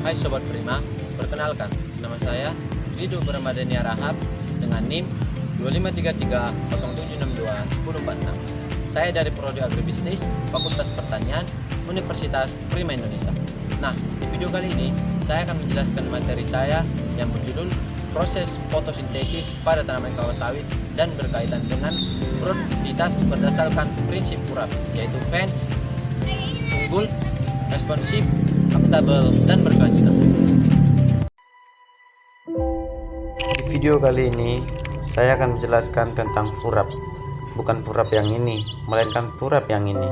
Hai Sobat Prima, perkenalkan, nama saya Rido Ramadhani Rahab dengan NIM 253307621046. Saya dari Prodi Agribisnis, Fakultas Pertanian, Universitas Prima Indonesia. Nah, di video kali ini, saya akan menjelaskan materi saya yang berjudul proses fotosintesis pada tanaman kelapa sawit dan berkaitan dengan produktivitas berdasarkan prinsip URAP, yaitu fans, unggul, responsif, akuntabel, dan berkelanjutan. Di video kali ini, saya akan menjelaskan tentang FURAP. Bukan FURAP yang ini, melainkan FURAP yang ini,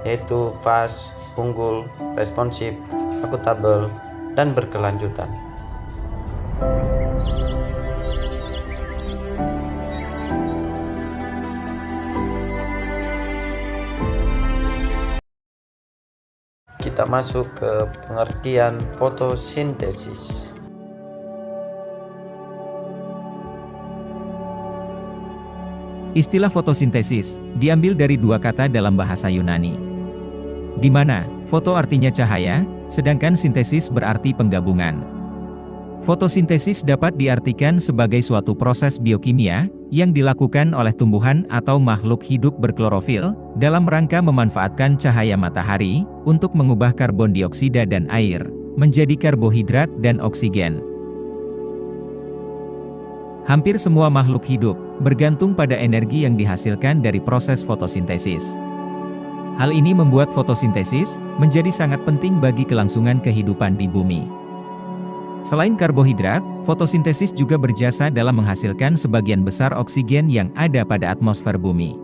yaitu fast, unggul, responsif, akuntabel, dan berkelanjutan. Kita masuk ke pengertian fotosintesis. Istilah fotosintesis diambil dari dua kata dalam bahasa Yunani, di mana foto artinya cahaya, sedangkan sintesis berarti penggabungan. Fotosintesis dapat diartikan sebagai suatu proses biokimia yang dilakukan oleh tumbuhan atau makhluk hidup berklorofil dalam rangka memanfaatkan cahaya matahari untuk mengubah karbon dioksida dan air menjadi karbohidrat dan oksigen. Hampir semua makhluk hidup bergantung pada energi yang dihasilkan dari proses fotosintesis. Hal ini membuat fotosintesis menjadi sangat penting bagi kelangsungan kehidupan di bumi. Selain karbohidrat, fotosintesis juga berjasa dalam menghasilkan sebagian besar oksigen yang ada pada atmosfer bumi.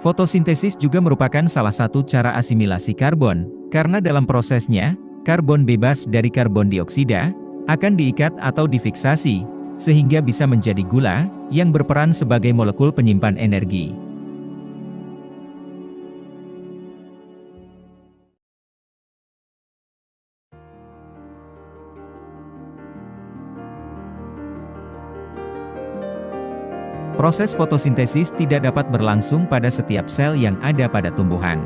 Fotosintesis juga merupakan salah satu cara asimilasi karbon, karena dalam prosesnya, karbon bebas dari karbon dioksida akan diikat atau difiksasi, sehingga bisa menjadi gula, yang berperan sebagai molekul penyimpan energi. Proses fotosintesis tidak dapat berlangsung pada setiap sel yang ada pada tumbuhan.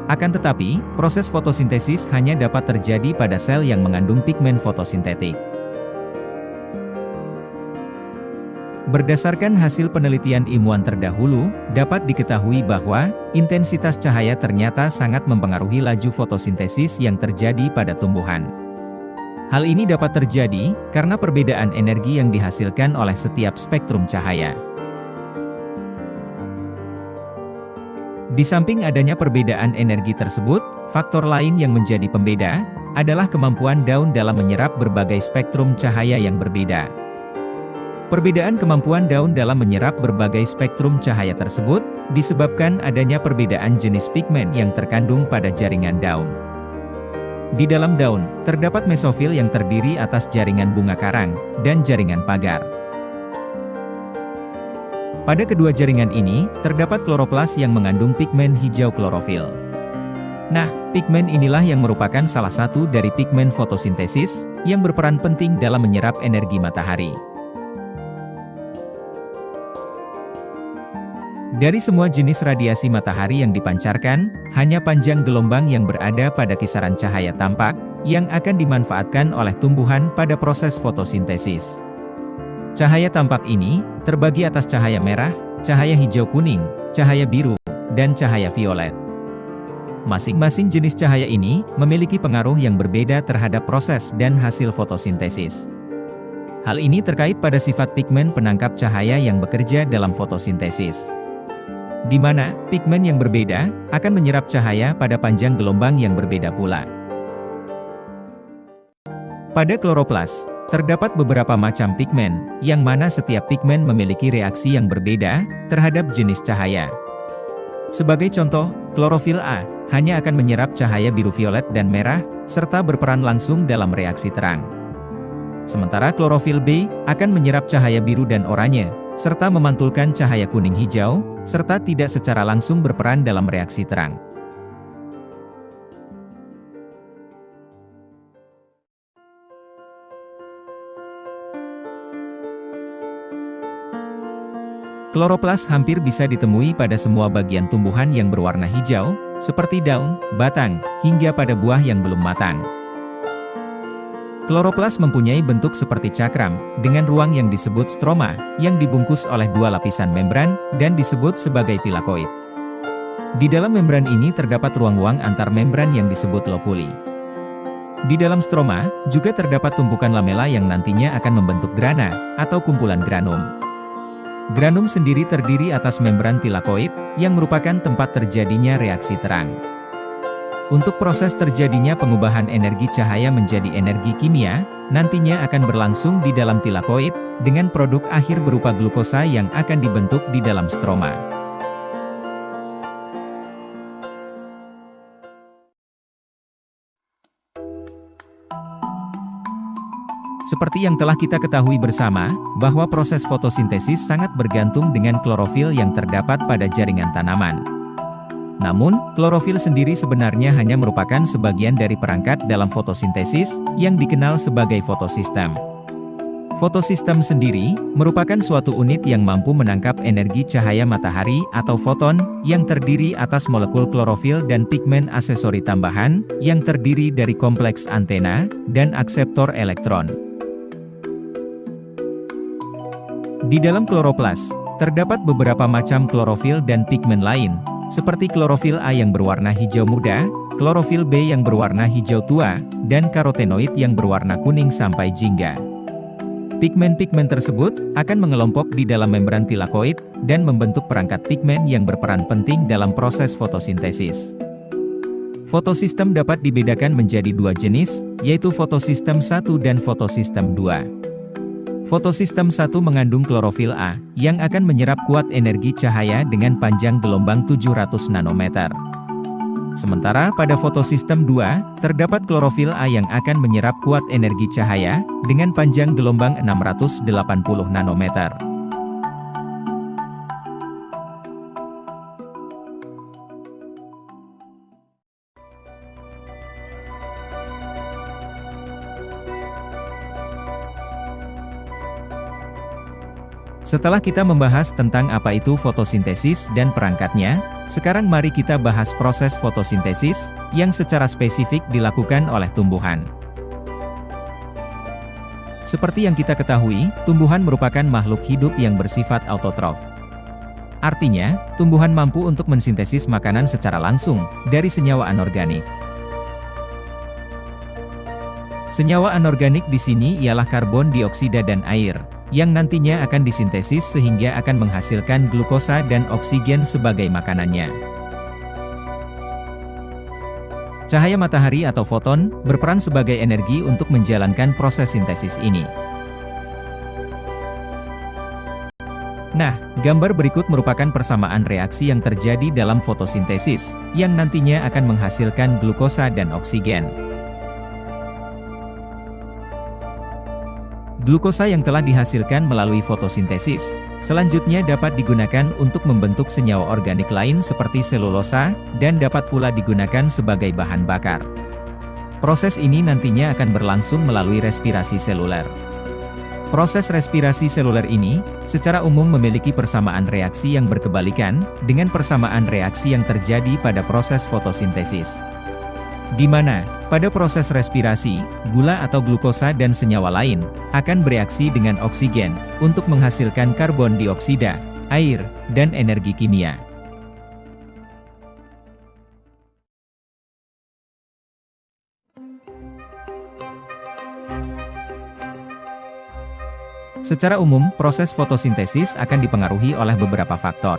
Akan tetapi, proses fotosintesis hanya dapat terjadi pada sel yang mengandung pigmen fotosintetik. Berdasarkan hasil penelitian ilmuwan terdahulu, dapat diketahui bahwa intensitas cahaya ternyata sangat mempengaruhi laju fotosintesis yang terjadi pada tumbuhan. Hal ini dapat terjadi karena perbedaan energi yang dihasilkan oleh setiap spektrum cahaya. Di samping adanya perbedaan energi tersebut, faktor lain yang menjadi pembeda adalah kemampuan daun dalam menyerap berbagai spektrum cahaya yang berbeda. Perbedaan kemampuan daun dalam menyerap berbagai spektrum cahaya tersebut disebabkan adanya perbedaan jenis pigmen yang terkandung pada jaringan daun. Di dalam daun, terdapat mesofil yang terdiri atas jaringan bunga karang dan jaringan pagar. Pada kedua jaringan ini, terdapat kloroplas yang mengandung pigmen hijau klorofil. Nah, pigmen inilah yang merupakan salah satu dari pigmen fotosintesis, yang berperan penting dalam menyerap energi matahari. Dari semua jenis radiasi matahari yang dipancarkan, hanya panjang gelombang yang berada pada kisaran cahaya tampak, yang akan dimanfaatkan oleh tumbuhan pada proses fotosintesis. Cahaya tampak ini terbagi atas cahaya merah, cahaya hijau kuning, cahaya biru, dan cahaya violet. Masing-masing jenis cahaya ini memiliki pengaruh yang berbeda terhadap proses dan hasil fotosintesis. Hal ini terkait pada sifat pigmen penangkap cahaya yang bekerja dalam fotosintesis, di mana pigmen yang berbeda akan menyerap cahaya pada panjang gelombang yang berbeda pula. Pada kloroplas, terdapat beberapa macam pigmen, yang mana setiap pigmen memiliki reaksi yang berbeda terhadap jenis cahaya. Sebagai contoh, klorofil A hanya akan menyerap cahaya biru violet dan merah, serta berperan langsung dalam reaksi terang. Sementara klorofil B akan menyerap cahaya biru dan oranye, serta memantulkan cahaya kuning hijau, serta tidak secara langsung berperan dalam reaksi terang. Kloroplas hampir bisa ditemui pada semua bagian tumbuhan yang berwarna hijau, seperti daun, batang, hingga pada buah yang belum matang. Kloroplas mempunyai bentuk seperti cakram, dengan ruang yang disebut stroma, yang dibungkus oleh dua lapisan membran, dan disebut sebagai tilakoid. Di dalam membran ini terdapat ruang-ruang antar membran yang disebut lokuli. Di dalam stroma, juga terdapat tumpukan lamela yang nantinya akan membentuk grana, atau kumpulan granum. Granum sendiri terdiri atas membran tilakoid, yang merupakan tempat terjadinya reaksi terang. Untuk proses terjadinya pengubahan energi cahaya menjadi energi kimia, nantinya akan berlangsung di dalam tilakoid, dengan produk akhir berupa glukosa yang akan dibentuk di dalam stroma. Seperti yang telah kita ketahui bersama, bahwa proses fotosintesis sangat bergantung dengan klorofil yang terdapat pada jaringan tanaman. Namun, klorofil sendiri sebenarnya hanya merupakan sebagian dari perangkat dalam fotosintesis, yang dikenal sebagai fotosistem. Fotosistem sendiri, merupakan suatu unit yang mampu menangkap energi cahaya matahari atau foton, yang terdiri atas molekul klorofil dan pigmen aksesori tambahan, yang terdiri dari kompleks antena, dan akseptor elektron. Di dalam kloroplas, terdapat beberapa macam klorofil dan pigmen lain, seperti klorofil A yang berwarna hijau muda, klorofil B yang berwarna hijau tua, dan karotenoid yang berwarna kuning sampai jingga. Pigmen-pigmen tersebut akan mengelompok di dalam membran tilakoid, dan membentuk perangkat pigmen yang berperan penting dalam proses fotosintesis. Fotosistem dapat dibedakan menjadi dua jenis, yaitu fotosistem 1 dan fotosistem 2. Fotosistem 1 mengandung klorofil A, yang akan menyerap kuat energi cahaya dengan panjang gelombang 700 nanometer. Sementara pada fotosistem 2, terdapat klorofil A yang akan menyerap kuat energi cahaya, dengan panjang gelombang 680 nanometer. Setelah kita membahas tentang apa itu fotosintesis dan perangkatnya, sekarang mari kita bahas proses fotosintesis, yang secara spesifik dilakukan oleh tumbuhan. Seperti yang kita ketahui, tumbuhan merupakan makhluk hidup yang bersifat autotrof. Artinya, tumbuhan mampu untuk mensintesis makanan secara langsung, dari senyawa anorganik. Senyawa anorganik di sini ialah karbon dioksida dan air, yang nantinya akan disintesis sehingga akan menghasilkan glukosa dan oksigen sebagai makanannya. Cahaya matahari atau foton, berperan sebagai energi untuk menjalankan proses sintesis ini. Nah, gambar berikut merupakan persamaan reaksi yang terjadi dalam fotosintesis, yang nantinya akan menghasilkan glukosa dan oksigen. Glukosa yang telah dihasilkan melalui fotosintesis, selanjutnya dapat digunakan untuk membentuk senyawa organik lain seperti selulosa, dan dapat pula digunakan sebagai bahan bakar. Proses ini nantinya akan berlangsung melalui respirasi seluler. Proses respirasi seluler ini, secara umum memiliki persamaan reaksi yang berkebalikan, dengan persamaan reaksi yang terjadi pada proses fotosintesis. Di mana, pada proses respirasi, gula atau glukosa dan senyawa lain, akan bereaksi dengan oksigen, untuk menghasilkan karbon dioksida, air, dan energi kimia. Secara umum, proses fotosintesis akan dipengaruhi oleh beberapa faktor.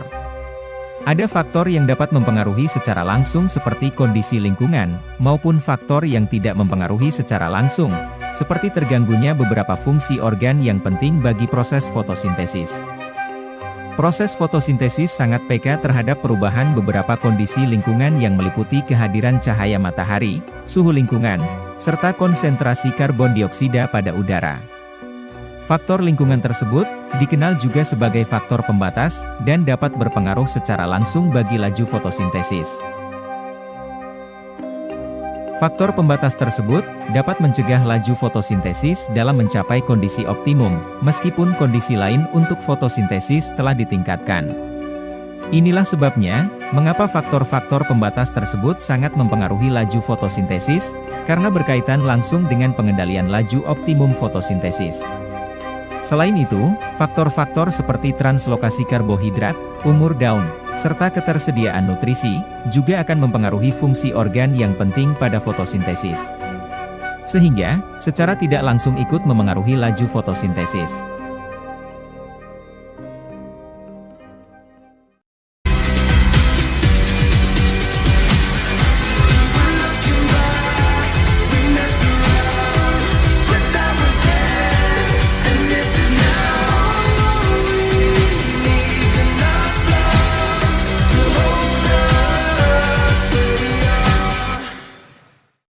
Ada faktor yang dapat mempengaruhi secara langsung seperti kondisi lingkungan, maupun faktor yang tidak mempengaruhi secara langsung, seperti terganggunya beberapa fungsi organ yang penting bagi proses fotosintesis. Proses fotosintesis sangat peka terhadap perubahan beberapa kondisi lingkungan yang meliputi kehadiran cahaya matahari, suhu lingkungan, serta konsentrasi karbon dioksida pada udara. Faktor lingkungan tersebut dikenal juga sebagai faktor pembatas, dan dapat berpengaruh secara langsung bagi laju fotosintesis. Faktor pembatas tersebut dapat mencegah laju fotosintesis dalam mencapai kondisi optimum, meskipun kondisi lain untuk fotosintesis telah ditingkatkan. Inilah sebabnya, mengapa faktor-faktor pembatas tersebut sangat mempengaruhi laju fotosintesis, karena berkaitan langsung dengan pengendalian laju optimum fotosintesis. Selain itu, faktor-faktor seperti translokasi karbohidrat, umur daun, serta ketersediaan nutrisi, juga akan mempengaruhi fungsi organ yang penting pada fotosintesis. Sehingga, secara tidak langsung ikut memengaruhi laju fotosintesis.